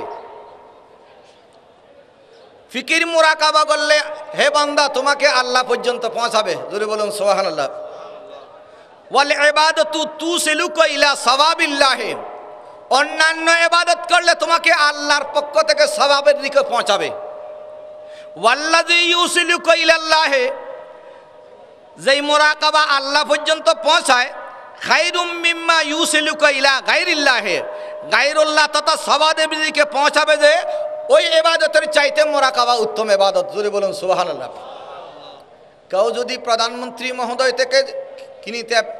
ফিকির মুরাকাবা করলে হে বান্দা তোমাকে আল্লাহ পর্যন্ত পৌঁছাবে। জোরে বলুন সুবহানাল্লাহ। ওয়াল ইবাদাতু তুসিলুকা ইলা সাওয়াবিল্লাহ, অন্যান্য ইবাদত করলে তোমাকে আল্লাহর পক্ষ থেকে সওয়াবের দিকে পৌঁছাবে। ওয়াল্লাযী ইউসিলুকা ইলাল্লাহ, যেই মুরাকাবা আল্লাহ পর্যন্ত পৌঁছায়, খায়রুম মিম্মা ইউসিলুকা ইলা গায়রিল্লাহি, গায়রুল্লাহ তথা সবাদেবীকে পৌঁছাবে যে ওই ইবাদতের চাইতে মুরাকাবা উত্তম ইবাদত। জোরে বলুন সুবহানাল্লাহ। কেউ যদি প্রধানমন্ত্রী মহোদয় থেকে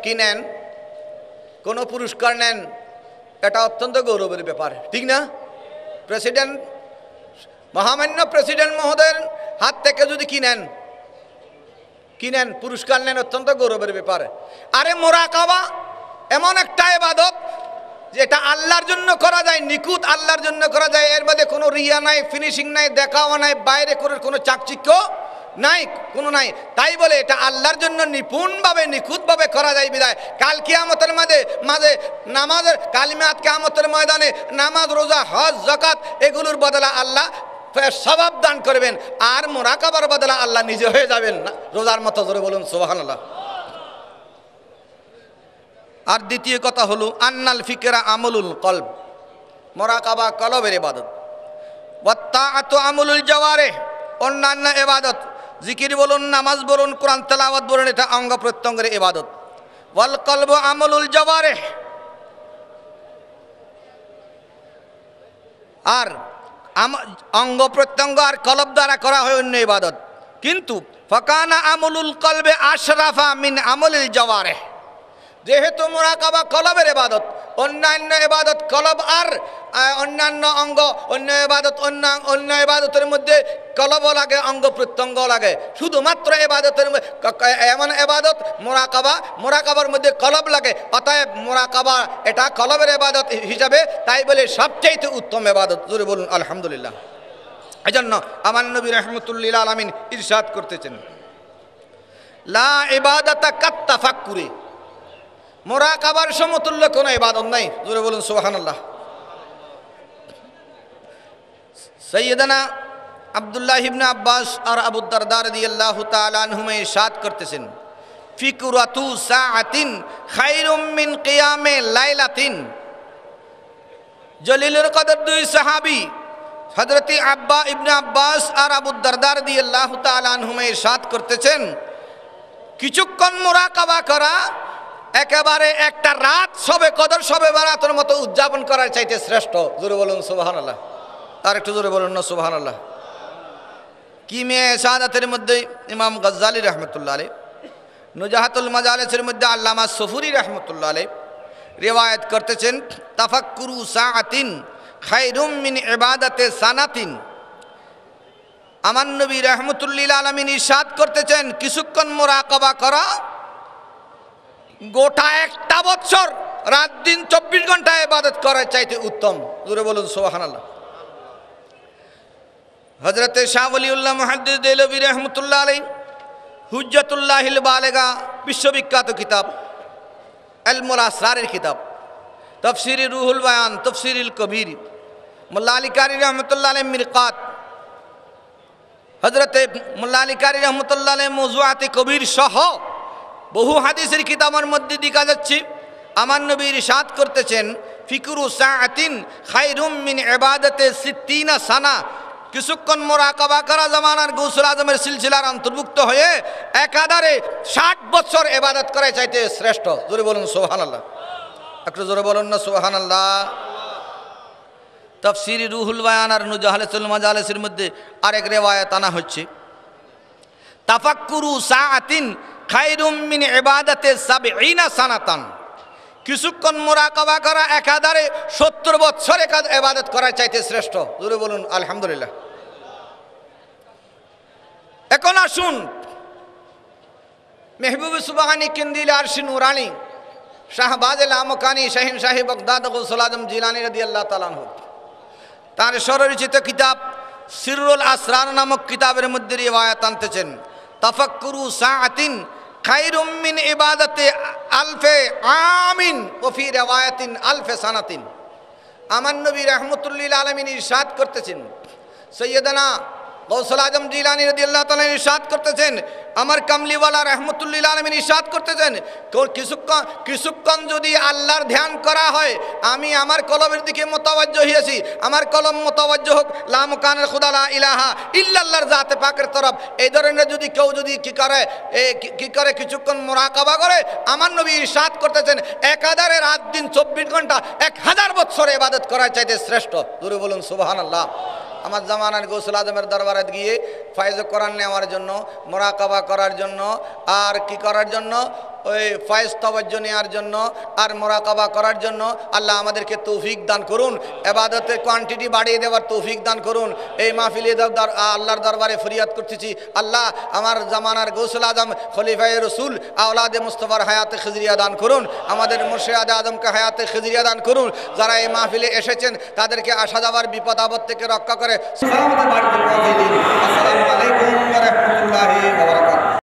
কিনেন, কোনো পুরস্কার নেন, এটা অত্যন্ত গৌরবের ব্যাপার, ঠিক না? প্রেসিডেন্ট, মহামান্য প্রেসিডেন্ট মহোদয়ের হাত থেকে যদি কিনেন পুরস্কার নেন, অত্যন্ত গৌরবের ব্যাপার। আরে মুরাকাবা এমন একটা ইবাদত যেটা আল্লাহর জন্য করা যায়, নিখুঁত আল্লাহর জন্য করা যায়, এর মধ্যে কোনো রিয়া নাই, ফিনিশিং নাই, দেখাওয়া নাই, বাইরে করে কোনো চাকচিক্য নাই, কোনো নাই। তাই বলে এটা আল্লাহর জন্য নিপুণভাবে নিখুঁতভাবে করা যায় বিদায় কাল কিয়ামতের মাঝে নামাজের কালিমাত কিয়ামতের ময়দানে নামাজ, রোজা, হজ, যাকাত এগুলোর বদলা আল্লাহ সওয়াব দান করবেন, আর মুরাকাবার বদলা আল্লাহ নিজে হয়ে যাবেন না রোজার মতো। জোরে বলুন সুবহানাল্লাহ। আর দ্বিতীয় কথা হলো আন্নাল ফিকরা আমলুল কলব, মুরাকাবা কলবের ইবাদত। ওয়াত্তাআতু আমলুল জাওয়ারিহ, অন্যান্য ইবাদত, জিকির বলুন, নামাজ বলুন, কোরআন তেলাওয়াত বলুন, এটা অঙ্গ প্রত্যঙ্গের ইবাদত। ওয়াল কলবু আমলুল জাওয়ারিহ, আর অঙ্গ প্রত্যঙ্গ আর কলব দ্বারা করা হয় অন্য ইবাদত। কিন্তু ফাকানা আমলুল কলবে আশরাফা মিন আমলিল জাওয়ারিহ, যেহেতু মুরাকাবা কলবের ইবাদত, অন্যান্য ইবাদত কলব আর অন্যান্য অঙ্গ, অন্য ইবাদতের মধ্যে কলবও লাগে, অঙ্গ প্রত্যঙ্গ লাগে। শুধুমাত্র ইবাদতের এমন ইবাদত মুরাকাবার মধ্যে কলব লাগে, অতএব মুরাকাবা এটা কলবের ইবাদত হিসাবে, তাই বলে সবচেয়ে উত্তম ইবাদত। জোরে বলুন আলহামদুলিল্লাহ। এজন্য আমার নবী রাহমাতুল্লিল আলামিন ইরশাদ করতেছেন, লা ইবাদাতা কাত তাফাক্কুরি, মুরাকাবার সমতুল্য কোনো ইবাদত নাই। জোরে বলুন সুবহানাল্লাহ। সাইয়্যিদানা আব্দুল্লাহ ইবনে আব্বাস আর আবু দারদা রাদিয়াল্লাহু তাআলা আনহুমা ইরশাদ করতেছেন, ফিকরাতু সাআতিন খায়রুম মিন কিয়ামে লাইলাতিন। জলিলুল কদর দুই সাহাবী হযরত ইবনে আব্বাস আর আবু দারদা রাদিয়াল্লাহু তাআলা আনহুমা ইরশাদ করতেছেন, কিছুক্ষণ মুরাকাবা করা একেবারে একটা রাত সবে কদর, সবে বারাতের মতো উদযাপন করার চাইতে শ্রেষ্ঠ। জোরে বলুন সুবহানাল্লাহ। আর একটু জোরে বলুন না সুবহানাল্লাহ। কিমিয়া শাহাদাতের মধ্যে ইমাম গজ্জালি রহমতুল্লাহ আলাইহি, নুজাহাতুল মাজালিসের মধ্যে আল্লামা সফুরি রহমতুল্লাহ আলাইহি রিওয়ায়াত করতেছেন, তাফাক্কুরু সাআতিন খায়রুম মিন ইবাদাতে সানাতিন। আমার নবী রাহমাতুল্লিল আলামিন ইরশাদ করতেছেন, কিছুক্ষণ মুরাকাবা করা গোটা একটা বছর রাত দিন 24 ঘন্টা ইবাদত করার চাইতে উত্তম। জোরে বলুন সুবহানাল্লাহ। হযরতে শাহ ওলিউল্লাহ মুহাদ্দিস দেহলভী রাহমাতুল্লাহ আলাইহি হুজ্জাতুল্লাহিল বালিগা বিশ্ববিখ্যাত কিতাব, ইলমুল আসরারের কিতাব, তাফসীরে রুহুল বায়ান, তাফসীরুল কবীর, মোল্লা আলী কারি রহমতুল্লাহ আলাইহি মিরকাত, হযরতে মোল্লা আলী কারি রহমতুল্লাহ আলাইহি মওযুআতে কবীর সহ বহু হাদিসের কিতাবের মধ্যে দেখা যাচ্ছে আমার নবী ইরশাদ করতেছেন, ফিকরু সাআতিন খায়রুম মিন ইবাদাতে 60 সানা। কিছুক্ষণ মুরাকাবা করা জামানার গৌসুল আজমের সিলসিলার অন্তর্ভুক্ত হয়ে একাধারে 60 বছর ইবাদত করা চাইতে শ্রেষ্ঠ। জোরে বলুন সুবহানাল্লাহ। একটু জোরে বলুন না সুবহানাল্লাহ। তাফসীরে রুহুল বায়ান আর নুজাহাতুল মাজালিসের মধ্যে আরেক রিওয়ায়াত আনা হচ্ছে, তাফাক্কুরু সাআতিন খায়রুম মিন ইবাদাতে 70 সানাতান। কিছুক্ষণ মুরাকাবা করা একাধারে 70 বছর ইবাদত করার চাইতে শ্রেষ্ঠ। জোরে বলুন আলহামদুলিল্লাহ। এখন আসুন মেহবুব সুবহানী কিন্দিল আরশি নুরানি শাহবাজ লামকানি শাহিন শাহী বাগদাদ গৌসুল আজম জিলানী রাদিয়াল্লাহু তাআলা আনহু তার স্বরচিত কিতাব সিররুল আসরার নামক কিতাবের মধ্যে রিওয়ায়াত আনতেছেন, তাফাক্কুরু সাআতিন খায়রুম মিন ইবাদাতে আলফে আমিন ওয়া ফি রিওয়ায়াতিন আলফে সানাতিন। আমার নবী রাহমাতুল্লিল আলামিন ইরশাদ করতেছেন, সাইয়্যিদানা গৌসুল আজম জিলানী রাদিয়াল্লাহু তাআলা ইরশাদ করতেছেন, আমার কামলিওয়ালা রাহমাতুল্লিল আলামিন ইরশাদ করতেছেন, কিছুক্ষণ যদি আল্লাহর ধ্যান করা হয়, আমি আমার কলমের দিকে মুতাওয়াজ্জহ হয়েছি, আমার কলম মুতাওয়াজ্জহ হোক লা মুকানের খুদা লা ইলাহা ইল্লাল্লাহর জাতে পাকের তরফ। এই ধরনের যদি কেউ যদি কি করে কিছুক্ষণ মুরাকাবা করে, আমার নবী ইরশাদ করতেছেন, একাধারে রাত দিন 24 ঘন্টা 1000 বছর ইবাদত করার চাইতে শ্রেষ্ঠ। জোরে বলুন সুবহানাল্লাহ। আমার জামানার গৌসুল আজমের দরবারে গিয়ে ফায়েজ কোরআন নেওয়ার জন্য, মোরাকাবা করার জন্য, আর কি করার জন্য, ওই ফায়েজ তাওয়াজ্জুহ নেওয়ার জন্য আর মোরাকাবা করার জন্য আল্লাহ আমাদেরকে তৌফিক দান করুন, ইবাদতের কোয়ান্টিটি বাড়িয়ে দেওয়ার তৌফিক দান করুন। এই মাহফিলে আল্লাহর দরবারে ফরিয়াদ করতেছি, আল্লাহ আমার জামানার গৌসুল আজম খলিফায়ে রসুল আওলাদে মুস্তাফার হায়াতে খিজরিয়া দান করুন, আমাদের মুর্শিদ আজমকে হায়াতে খিজরিয়া দান করুন। যারা এই মাহফিলে এসেছেন তাদেরকে আসা যাওয়ার বিপদ আপদ থেকে রক্ষা করে। আসসালামু আলাইকুম ওয়া রাহমাতুল্লাহি ওয়া বারাকাতুহু।